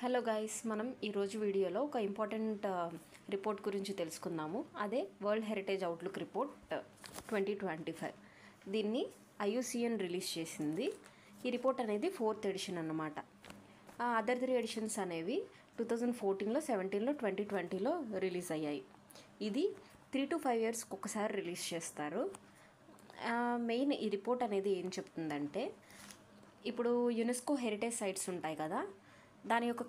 Hello guys, మనం ఈరోజు వీడియోలో ఒక ఇంపార్టెంట్ రిపోర్ట్ గురించి తెలుసుకుందాము. అదే వరల్డ్ హెరిటేజ్ అవుట్లుక్ రిపోర్ట్ 2025. దీన్ని ఐయుసిఎన్ రిలీజ్ చేసింది. ఈ రిపోర్ట్ అనేది 4th ఎడిషన్ అన్నమాట. అదర్ 3 ఎడిషన్స్ అనేవి 2014లో, 17లో, 2020లో రిలీజ్ అయ్యాయి. ఇది 3 to 5 yearsకి ఒకసారి రిలీజ్ చేస్తారు. మెయిన్ ఈ రిపోర్ట్ అనేది ఏం చెప్తుందంటే, ఇప్పుడు యునెస్కో హెరిటేజ్ సైట్స్ ఉంటాయి కదా, దాని యొక్క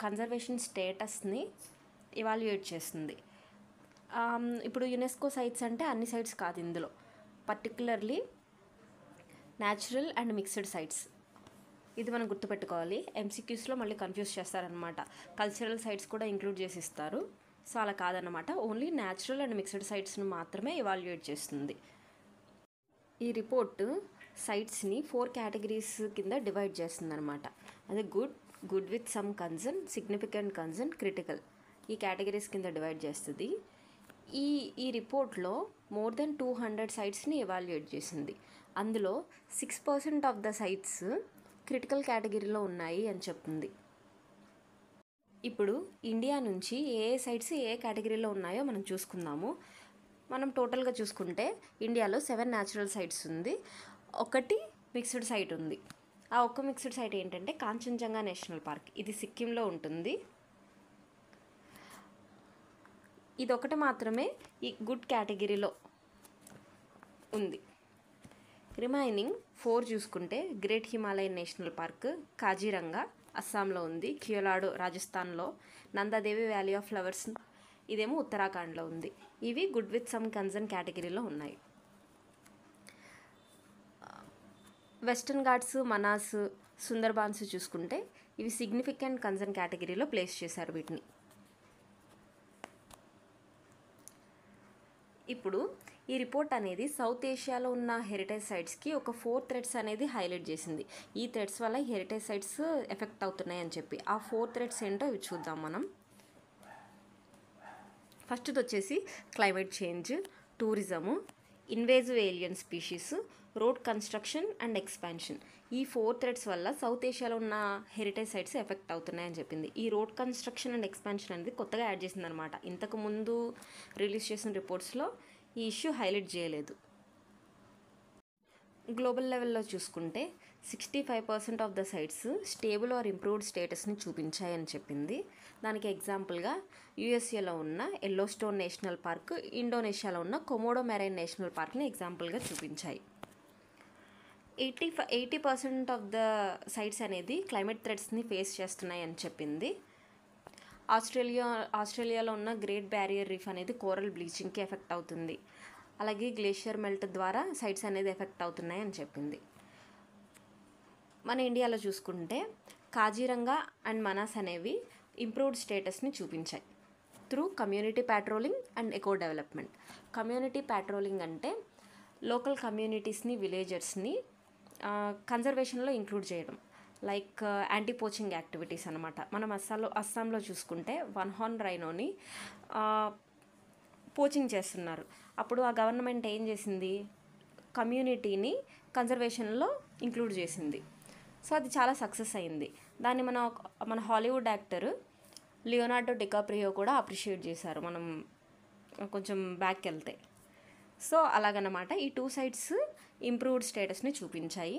కన్జర్వేషన్ స్టేటస్ని ఇవాల్యుయేట్ చేస్తుంది. ఇప్పుడు యునెస్కో సైట్స్ అంటే అన్ని సైట్స్ కాదు, ఇందులో particularly natural and mixed sites. ఇది మనం గుర్తుపెట్టుకోవాలి. ఎంసీక్యూస్లో మళ్ళీ కన్ఫ్యూజ్ చేస్తారనమాట. కల్చరల్ సైట్స్ కూడా ఇంక్లూడ్ చేసి ఇస్తారు. సో అలా కాదన్నమాట, ఓన్లీ న్యాచురల్ అండ్ మిక్స్డ్ సైట్స్ని మాత్రమే ఇవాల్యుయేట్ చేస్తుంది. ఈ రిపోర్టు సైట్స్ని 4 కేటగిరీస్ కింద డివైడ్ చేస్తుంది అనమాట. అదే good with some concern, significant concern, critical, ఈ కేటగిరీస్ కింద డివైడ్ చేస్తుంది. ఈ రిపోర్ట్లో మోర్ దెన్ 200 సైట్స్ని ఎవాల్యుయేట్ చేసింది. అందులో 6% ఆఫ్ ద సైట్స్ క్రిటికల్ కేటగిరీలో ఉన్నాయి అని చెప్తుంది. ఇప్పుడు ఇండియా నుంచి ఏ సైట్స్ ఏ కేటగిరీలో ఉన్నాయో మనం చూసుకుందాము. మనం టోటల్గా చూసుకుంటే ఇండియాలో 7 న్యాచురల్ సైట్స్ ఉంది, 1 మిక్స్డ్ సైట్ ఉంది. ఆ ఒక్క మిక్స్డ్ సైట్ ఏంటంటే కాంచన్జంగా నేషనల్ పార్క్. ఇది సిక్కింలో ఉంటుంది. ఇది ఒకటి మాత్రమే ఈ గుడ్ కేటగిరీలో ఉంది. రిమైనింగ్ 4 చూసుకుంటే great Himalayan national park Kaziranga అస్సాంలో ఉంది, క్యూలాడో రాజస్థాన్లో, నందాదేవి వ్యాలీ ఆఫ్ ఫ్లవర్స్ ఇదేమో ఉత్తరాఖండ్లో ఉంది. ఇవి గుడ్ విత్ సమ్ కన్సర్న్ కేటగిరీలో ఉన్నాయి. వెస్టర్న్ ఘాట్స్, మనాస్, సుందర్బాన్స్ చూసుకుంటే ఇవి సిగ్నిఫికెంట్ కన్సర్న్ కేటగిరీలో ప్లేస్ చేశారు వీటిని. ఇప్పుడు ఈ రిపోర్ట్ అనేది సౌత్ ఏషియాలో ఉన్న హెరిటేజ్ సైట్స్కి ఒక 4 థ్రెడ్స్ అనేది హైలైట్ చేసింది. ఈ థ్రెడ్స్ వల్ల ఈ హెరిటేజ్ సైట్స్ ఎఫెక్ట్ అవుతున్నాయి అని చెప్పి. ఆ 4 థ్రెడ్స్ ఏంటో ఇవి చూద్దాం మనం. ఫస్ట్ది వచ్చేసి climate change, tourism, invasive alien species, road construction and expansion. ఈ 4 థ్రెడ్స్ వల్ల సౌత్ ఏషియాలో ఉన్న హెరిటేజ్ సైట్స్ ఎఫెక్ట్ అవుతున్నాయని చెప్పింది. ఈ రోడ్ కన్స్ట్రక్షన్ అండ్ ఎక్స్పాన్షన్ అనేది కొత్తగా యాడ్ చేసింది అనమాట. ఇంతకు ముందు రిలీజ్ చేసిన రిపోర్ట్స్లో ఈ ఇష్యూ హైలైట్ చేయలేదు. గ్లోబల్ లెవెల్లో చూసుకుంటే 65% of the sites stable or improved స్టేటస్ని చూపించాయని చెప్పింది. దానికి ఎగ్జాంపుల్గా యుఎస్ఏలో ఉన్న ఎల్లోస్టోన్ నేషనల్ పార్క్, ఇండోనేషియాలో ఉన్న కొమోడో మెరైన్ నేషనల్ పార్క్ని ఎగ్జాంపుల్గా చూపించాయి. 80% ఆఫ్ ద సైట్స్ అనేది క్లైమేట్ థ్రెట్స్ని ఫేస్ చేస్తున్నాయి అని చెప్పింది. ఆస్ట్రేలియాలో ఉన్న గ్రేట్ బ్యారియర్ రీఫ్ అనేది కోరల్ బ్లీచింగ్కి ఎఫెక్ట్ అవుతుంది. అలాగే గ్లేషియర్ మెల్ట్ ద్వారా సైట్స్ అనేది ఎఫెక్ట్ అవుతున్నాయి అని చెప్పింది. మన ఇండియాలో చూసుకుంటే కాజీరంగా అండ్ మనాస్ అనేవి ఇంప్రూవ్డ్ స్టేటస్ని చూపించాయి through community patrolling and eco development. Community patrolling అంటే లోకల్ కమ్యూనిటీస్ని, విలేజర్స్ని కన్జర్వేషన్లో ఇంక్లూడ్ చేయడం, లైక్ యాంటీ పోచింగ్ యాక్టివిటీస్ అనమాట. మనం అస్సాంలో చూసుకుంటే 1 హార్న్ రైనోని పోచింగ్ చేస్తున్నారు. అప్పుడు ఆ గవర్నమెంట్ ఏం చేసింది, కమ్యూనిటీని కన్జర్వేషన్లో ఇంక్లూడ్ చేసింది. సో అది చాలా సక్సెస్ అయింది. దాన్ని మన హాలీవుడ్ యాక్టర్ లియోనార్డో డికాప్రియో కూడా అప్రిషియేట్ చేశారు మనం కొంచెం బ్యాక్ వెళ్తే. సో అలాగనమాట ఈ 2 సైట్స్ ఇంప్రూవ్డ్ స్టేటస్ని చూపించాయి.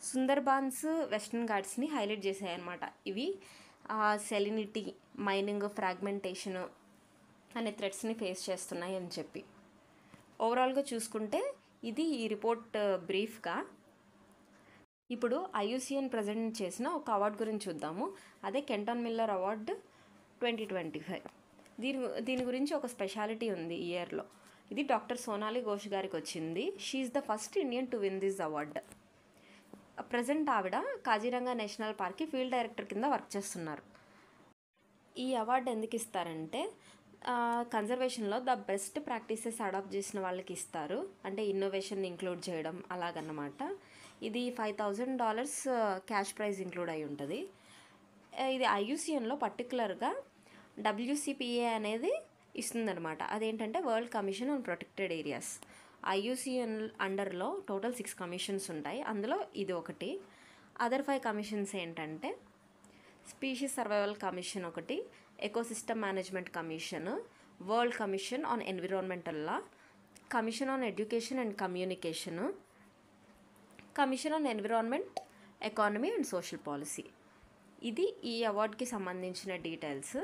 సుందర్బాన్స్, వెస్టర్న్ ఘాట్స్ని హైలైట్ చేశాయి అన్నమాట. ఇవి సెలినిటీ, మైనింగ్, ఫ్రాగ్మెంటేషన్ అనే థ్రెట్స్ని ఫేస్ చేస్తున్నాయి అని చెప్పి. ఓవరాల్గా చూసుకుంటే ఇది ఈ రిపోర్ట్ బ్రీఫ్గా. ఇప్పుడు ఐయుసిఎన్ ప్రజెంట్ చేసిన ఒక అవార్డు గురించి చూద్దాము. అదే కెంటన్ మిల్లర్ అవార్డ్ 2025. దీని గురించి ఒక స్పెషాలిటీ ఉంది ఈ ఇయర్లో. ఇది డాక్టర్ సోనాలి ఘోష్ గారికి వచ్చింది. She is the first Indian to win this award. Present ఆవిడ కాజీరంగా నేషనల్ పార్క్కి ఫీల్డ్ డైరెక్టర్ కింద వర్క్ చేస్తున్నారు. ఈ అవార్డు ఎందుకు ఇస్తారంటే కన్జర్వేషన్లో ద బెస్ట్ ప్రాక్టీసెస్ అడాప్ట్ చేసిన వాళ్ళకి ఇస్తారు. అంటే ఇన్నోవేషన్ ఇంక్లూడ్ చేయడం అలాగన్నమాట. ఇది $5,000 క్యాష్ ప్రైజ్ ఇంక్లూడ్ అయి ఉంటుంది. ఇది ఐయుసిఎన్లో పర్టికులర్గా WCPA అనేది ఇస్తుందన్నమాట. అదేంటంటే world commission on protected areas. IUCN అండర్లో టోటల్ 6 కమిషన్స్ ఉంటాయి, అందులో ఇది ఒకటి. అదర్ 5 కమిషన్స్ ఏంటంటే స్పీషీస్ సర్వైవల్ కమిషన్ ఒకటి, ecosystem management commission, world commission on environmental law, commission on education and communication, commission on environment, economy and social policy. ఇది ఈ అవార్డ్కి సంబంధించిన డీటెయిల్స్.